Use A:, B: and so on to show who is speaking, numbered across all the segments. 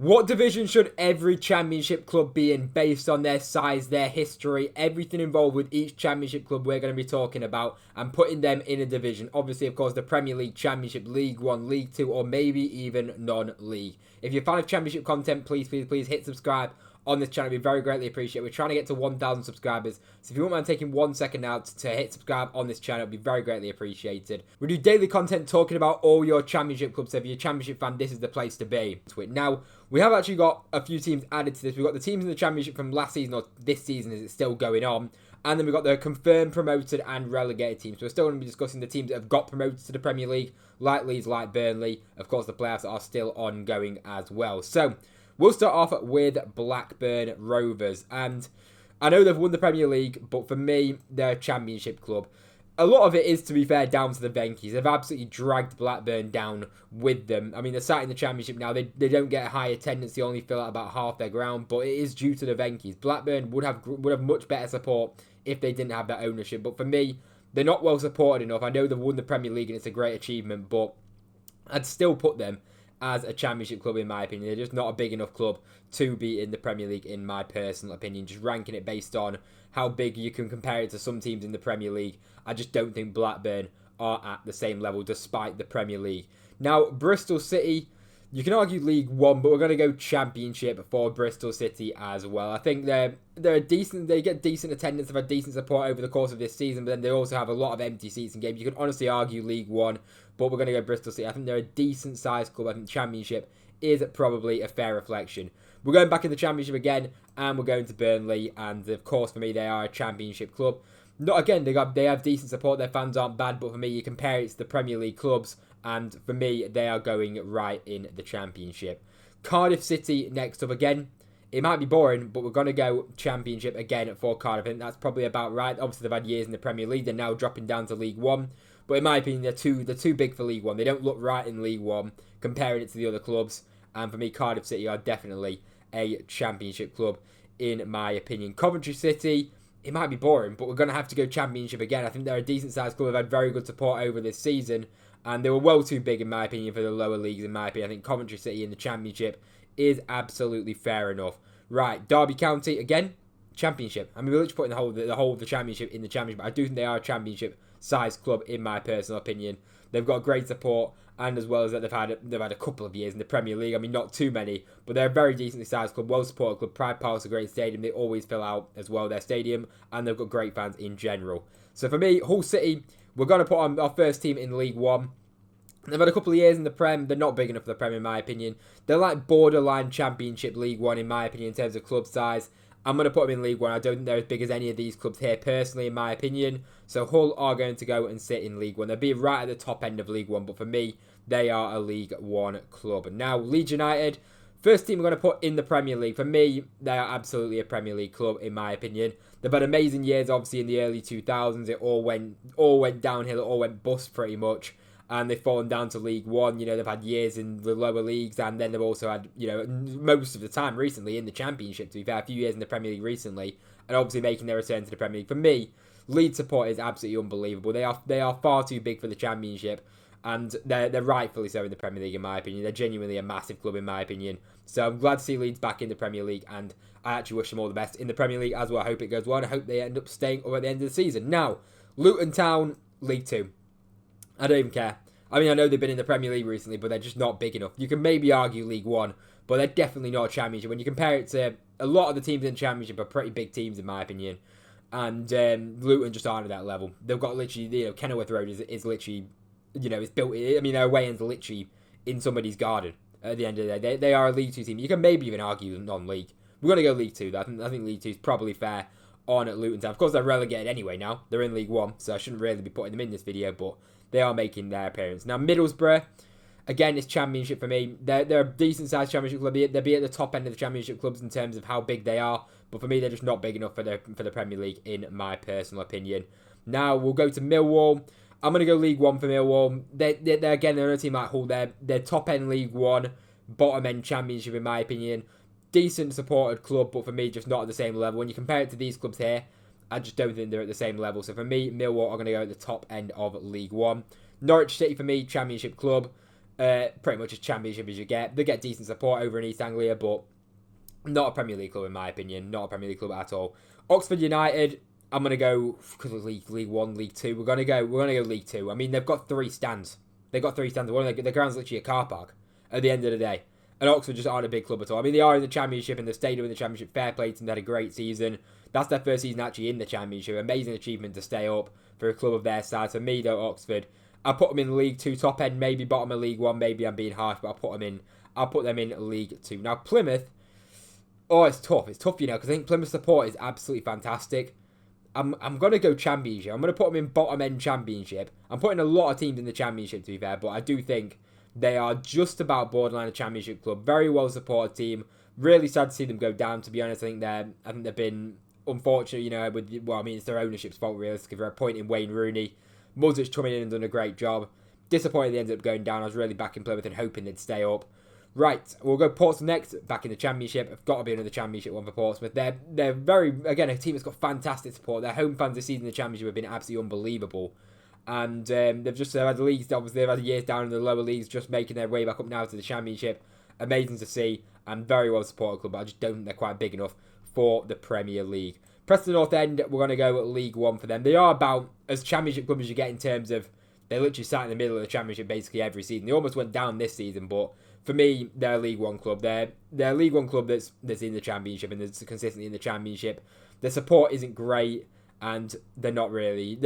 A: What division should every championship club be in based on their size, their history, everything involved with each championship club we're going to be talking about and putting them in a division? Obviously, of course, the Premier League, Championship, League One, League Two, or maybe even non-league. If you're a fan of championship content, please hit subscribe on this channel. It'd be very greatly appreciated. We're trying to get to 1,000 subscribers, so if you wouldn't mind taking 1 second out to hit subscribe on this channel, it'd be very greatly appreciated. We do daily content talking about all your championship clubs, so if you're a championship fan, this is the place to be. Now, we have actually got a few teams added to this. We've got the teams in the championship from last season, or this season as it's still going on, and then we've got the confirmed promoted and relegated teams. So we're still going to be discussing the teams that have got promoted to the Premier League, like Leeds, like Burnley. Of course, the playoffs are still ongoing as well. So we'll start off with Blackburn Rovers. And I know they've won the Premier League, but for me, they're a championship club. A lot of it is, to be fair, down to the Venkies. They've absolutely dragged Blackburn down with them. I mean, they're sat in the championship now. They don't get a high attendance. They only fill out about half their ground, but it is due to the Venkies. Blackburn would have much better support if they didn't have that ownership. But for me, they're not well supported enough. I know they've won the Premier League and it's a great achievement, but I'd still put them as a championship club in my opinion. They're just not a big enough club to be in the Premier League in my personal opinion. Just ranking it based on how big you can compare it to some teams in the Premier League, I just don't think Blackburn are at the same level despite the Premier League. Now, Bristol City, you can argue League One, but we're going to go Championship for Bristol City as well. I think they're decent. They get decent attendance, they've had decent support over the course of this season, but then they also have a lot of empty seats in games. You can honestly argue League One, but we're going to go Bristol City. I think they're a decent sized club. I think Championship is probably a fair reflection. We're going back in the Championship again, and we're going to Burnley, and of course for me they are a Championship club. Not again, they have decent support, their fans aren't bad, but for me you compare it to the Premier League clubs, and for me they are going right in the Championship. Cardiff City next up again. It might be boring, but we're going to go Championship again for Cardiff. I think that's probably about right. Obviously they've had years in the Premier League, they're now dropping down to League One, but in my opinion they're too big for League One. They don't look right in League One comparing it to the other clubs, and for me Cardiff City are definitely a Championship club in my opinion. Coventry City, it might be boring, but we're going to have to go Championship again. I think they're a decent sized club. They've had very good support over this season, and they were well too big in my opinion for the lower leagues in my opinion. I think Coventry City in the Championship is absolutely fair enough. Right, Derby County, again, Championship. I mean, we're literally putting the whole of the Championship in the Championship, but I do think they are a Championship sized club in my personal opinion. They've got great support, and as well as that, they've had a couple of years in the Premier League. I mean, not too many, but they're a very decently sized club, well supported club. Pride Park's a great stadium. They always fill out as well their stadium, and they've got great fans in general. So for me, Hull City, we're going to put on our first team in League One. They've had a couple of years in the Prem. They're not big enough for the Prem in my opinion. They're like borderline Championship League One in my opinion in terms of club size. I'm going to put them in League One. I don't think they're as big as any of these clubs here personally in my opinion. So Hull are going to go and sit in League One. They'll be right at the top end of League One, but for me, they are a League One club. Now, Leeds United, first team we're going to put in the Premier League. For me, they are absolutely a Premier League club in my opinion. They've had amazing years, obviously in the early 2000s. It all went downhill. It all went bust pretty much. And they've fallen down to League One. You know, they've had years in the lower leagues, and then they've also had, you know, most of the time recently in the Championship, to be fair, a few years in the Premier League recently, and obviously making their return to the Premier League. For me, Leeds support is absolutely unbelievable. They are far too big for the Championship, and they're rightfully so in the Premier League, in my opinion. They're genuinely a massive club, in my opinion. So I'm glad to see Leeds back in the Premier League, and I actually wish them all the best in the Premier League as well. I hope it goes well, and I hope they end up staying up at the end of the season. Now, Luton Town, League Two. I don't even care. I mean, I know they've been in the Premier League recently, but they're just not big enough. You can maybe argue League One, but they're definitely not a Championship. When you compare it to a lot of the teams in the Championship are pretty big teams, in my opinion. And Luton just aren't at that level. They've got literally, you know, Kenilworth Road is literally, you know, it's built, I mean, their away end's literally in somebody's garden at the end of the day. They are a League Two team. You can maybe even argue non-league. We're going to go League Two, though. I think League Two is probably fair on at Luton Town. Of course, they're relegated anyway now. They're in League One, so I shouldn't really be putting them in this video, but they are making their appearance. Now, Middlesbrough, again, it's Championship for me. They're a decent-sized Championship club. They'll be at the top end of the Championship clubs in terms of how big they are. But for me, they're just not big enough for the Premier League, in my personal opinion. Now, we'll go to Millwall. I'm going to go League One for Millwall. They're again, they're a team like Hull. They're top-end League One, bottom-end Championship, in my opinion. Decent supported club, but for me, just not at the same level. When you compare it to these clubs here, I just don't think they're at the same level. So for me, Millwall are going to go at the top end of League One. Norwich City, for me, Championship club. pretty much as Championship as you get. They get decent support over in East Anglia, but not a Premier League club in my opinion. Not a Premier League club at all. Oxford United, I'm gonna go because of League 1, League 2. We're gonna go League 2. I mean, they've got 3 stands. They've got 3 stands. One of the ground's literally a car park at the end of the day. And Oxford just aren't a big club at all. I mean, they are in the Championship, and the stadium in the Championship. Fair play to them. They had a great season. That's their first season actually in the Championship. Amazing achievement to stay up for a club of their size. For me, though, Oxford, I put them in League 2 top end, maybe bottom of League 1. Maybe I'm being harsh, but I'll put them in League 2. Now Plymouth, oh, it's tough. It's tough, because I think Plymouth support is absolutely fantastic. I'm gonna go Championship. I'm gonna put them in bottom end Championship. I'm putting a lot of teams in the Championship to be fair, but I do think they are just about borderline a Championship club. Very well supported team. Really sad to see them go down. To be honest, I think they've been unfortunate. It's their ownership's fault realistically. They're appointing Wayne Rooney. Mudrick coming in and done a great job. Disappointed they ended up going down. I was really backing Plymouth and hoping they'd stay up. Right, we'll go Portsmouth next, back in the Championship. I've got to be another Championship one for Portsmouth. They're very, again, a team that's got fantastic support. Their home fans this season in the Championship have been absolutely unbelievable. And they've had the leagues, obviously, they've had years down in the lower leagues, just making their way back up now to the Championship. Amazing to see, and very well supported club, but I just don't think they're quite big enough for the Premier League. Preston North End, we're going to go at League 1 for them. They are about as Championship club as you get in terms of, they literally sat in the middle of the Championship basically every season. They almost went down this season, but for me, they're a League 1 club. They're a League 1 club that's in the Championship and that's consistently in the Championship. Their support isn't great, and they're not really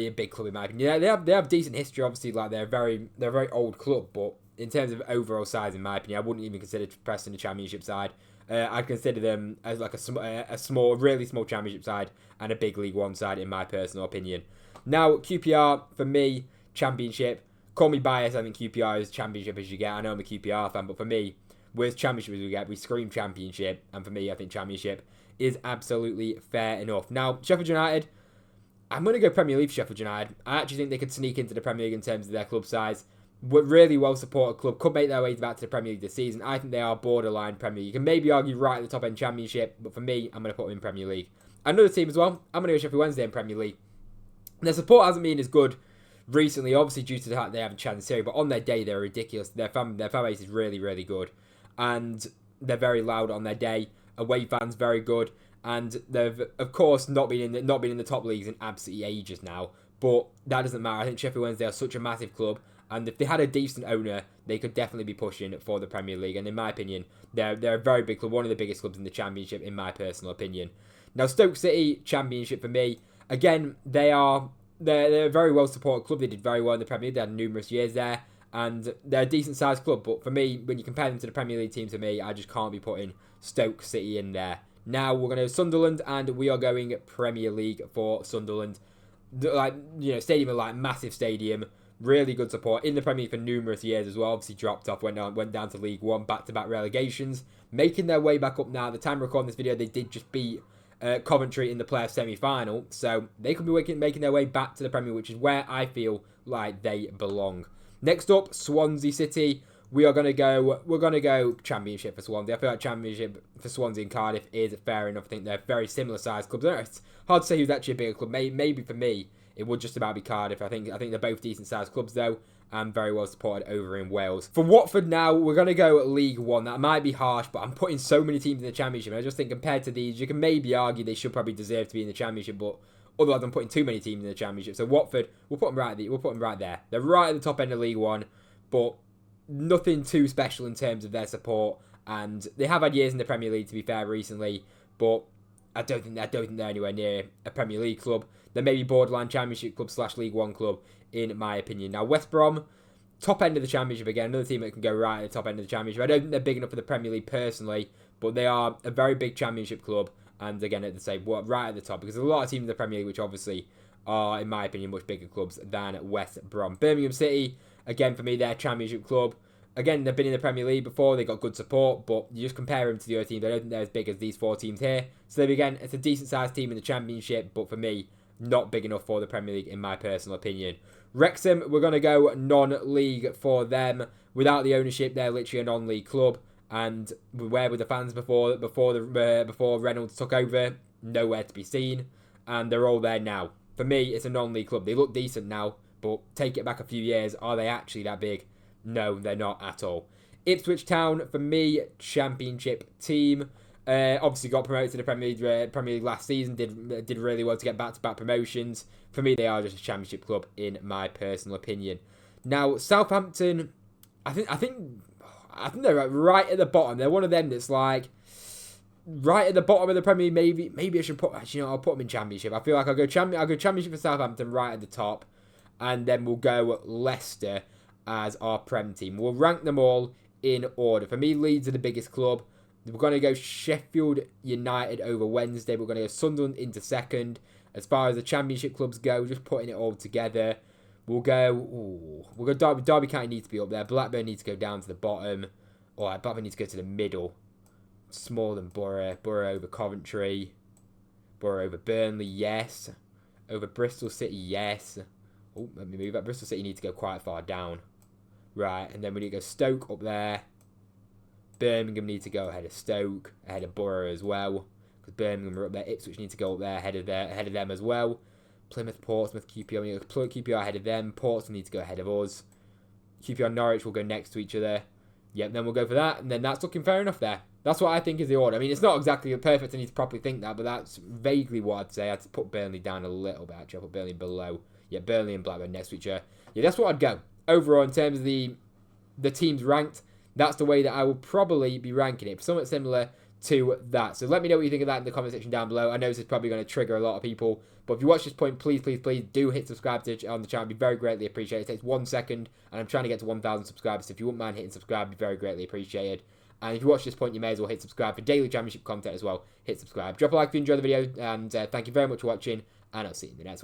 A: a big club in my opinion. They have decent history, obviously. Like they're a very old club, but in terms of overall size, in my opinion, I wouldn't even consider Preston a Championship side. I'd consider them as like a small, really small Championship side and a big League 1 side, in my personal opinion. Now QPR for me, Championship. Call me biased, I think QPR is Championship as you get. I know I'm a QPR fan, but for me, we're as Championship as we get. We scream Championship, and for me, I think Championship is absolutely fair enough. Now, Sheffield United, I'm going to go Premier League for Sheffield United. I actually think they could sneak into the Premier League in terms of their club size. We're really well-supported club, could make their way back to the Premier League this season. I think they are borderline Premier League. You can maybe argue right at the top end Championship, but for me, I'm going to put them in Premier League. Another team as well, I'm going to go Sheffield Wednesday in Premier League. Their support hasn't been as good recently, obviously due to the fact they haven't Chance Series, but on their day they're ridiculous. Their fan base is really, really good, and they're very loud on their day. Away fans very good, and they've of course not been in the top leagues in absolutely ages now. But that doesn't matter. I think Sheffield Wednesday are such a massive club, and if they had a decent owner, they could definitely be pushing for the Premier League. And in my opinion, they're a very big club, one of the biggest clubs in the Championship, in my personal opinion. Now Stoke City, Championship for me. Again, they're a very well supported club. They did very well in the Premier League. They had numerous years there, and they're a decent sized club. But for me, when you compare them to the Premier League teams, for me, I just can't be putting Stoke City in there. Now we're going to Sunderland, and we are going Premier League for Sunderland. Stadium, massive stadium, really good support in the Premier League for numerous years as well. Obviously dropped off, went down to League 1, back-to-back relegations, making their way back up now. At the time of recording this video, they did just beat Coventry in the playoff semi-final, so they could be making their way back to the Premier League, which is where I feel like they belong. Next up, Swansea City. We're gonna go Championship for Swansea. I feel like Championship for Swansea and Cardiff is fair enough. I think they're very similar sized clubs. It's hard to say who's actually a bigger club. Maybe for me, it would just about be Cardiff. I think they're both decent sized clubs though, and very well supported over in Wales. For Watford now, we're gonna go at League 1. That might be harsh, but I'm putting so many teams in the Championship. And I just think compared to these, you can maybe argue they should probably deserve to be in the Championship, but otherwise I'm putting too many teams in the Championship. So Watford, we'll put them right there. They're right at the top end of League 1, but nothing too special in terms of their support, and they have had years in the Premier League to be fair recently, but I don't think they're anywhere near a Premier League club. They're maybe borderline Championship club / League 1 club in my opinion. Now West Brom, top end of the Championship again, another team that can go right at the top end of the Championship. I don't think they're big enough for the Premier League personally, but they are a very big Championship club, and again at the same right at the top, because there's a lot of teams in the Premier League which obviously are in my opinion much bigger clubs than West Brom. Birmingham City, again, for me, they're a Championship club. Again, they've been in the Premier League before. They got good support, but you just compare them to the other teams. I don't think they're as big as these 4 teams here. So again, it's a decent-sized team in the Championship, but for me, not big enough for the Premier League, in my personal opinion. Wrexham, we're going to go non-league for them. Without the ownership, they're literally a non-league club. And where were the fans before Reynolds took over? Nowhere to be seen. And they're all there now. For me, it's a non-league club. They look decent now, but take it back a few years. Are they actually that big? No, they're not at all. Ipswich Town, for me, championship team. Obviously got promoted to the Premier League last season. Did really well to get back-to-back promotions. For me, they are just a championship club in my personal opinion. Now, Southampton, I think they're right at the bottom. They're one of them that's like right at the bottom of the Premier League. Maybe I should put. Actually, I'll put them in championship. I feel like I'll go championship for Southampton right at the top, and then we'll go Leicester as our Prem team. We'll rank them all in order. For me, Leeds are the biggest club. We're going to go Sheffield United over Wednesday. We're going to go Sunderland into second. As far as the championship clubs go, just putting it all together, we'll go Derby County needs to be up there. Blackburn needs to go down to the bottom. Alright, Blackburn needs to go to the middle. Smaller than Borough. Borough over Coventry. Borough over Burnley, yes. Over Bristol City, yes. Oh, let me move that. Bristol City need to go quite far down. Right, and then we need to go Stoke up there. Birmingham need to go ahead of Stoke, ahead of Borough as well. Because Birmingham are up there. Ipswich need to go up there ahead of them as well. Plymouth, Portsmouth, QPR ahead of them. Portsmouth need to go ahead of us. QPR, Norwich will go next to each other. Yep, then we'll go for that. And then that's looking fair enough there. That's what I think is the order. I mean, it's not exactly perfect. I need to properly think that, but that's vaguely what I'd say. I'd put Burnley down a little bit, actually. I'll put Burnley below. Yeah, Burnley and Blackburn next to each other. Yeah, that's what I'd go. Overall, in terms of the teams ranked, that's the way that I will probably be ranking it. Somewhat similar to that. So let me know what you think of that in the comment section down below. I know this is probably going to trigger a lot of people, but if you watch this point, please do hit subscribe on the channel. It'd be very greatly appreciated. It takes 1 second, and I'm trying to get to 1,000 subscribers. So if you wouldn't mind hitting subscribe, it'd be very greatly appreciated. And if you watch this point, you may as well hit subscribe for daily championship content as well. Hit subscribe. Drop a like if you enjoyed the video, and thank you very much for watching, and I'll see you in the next one.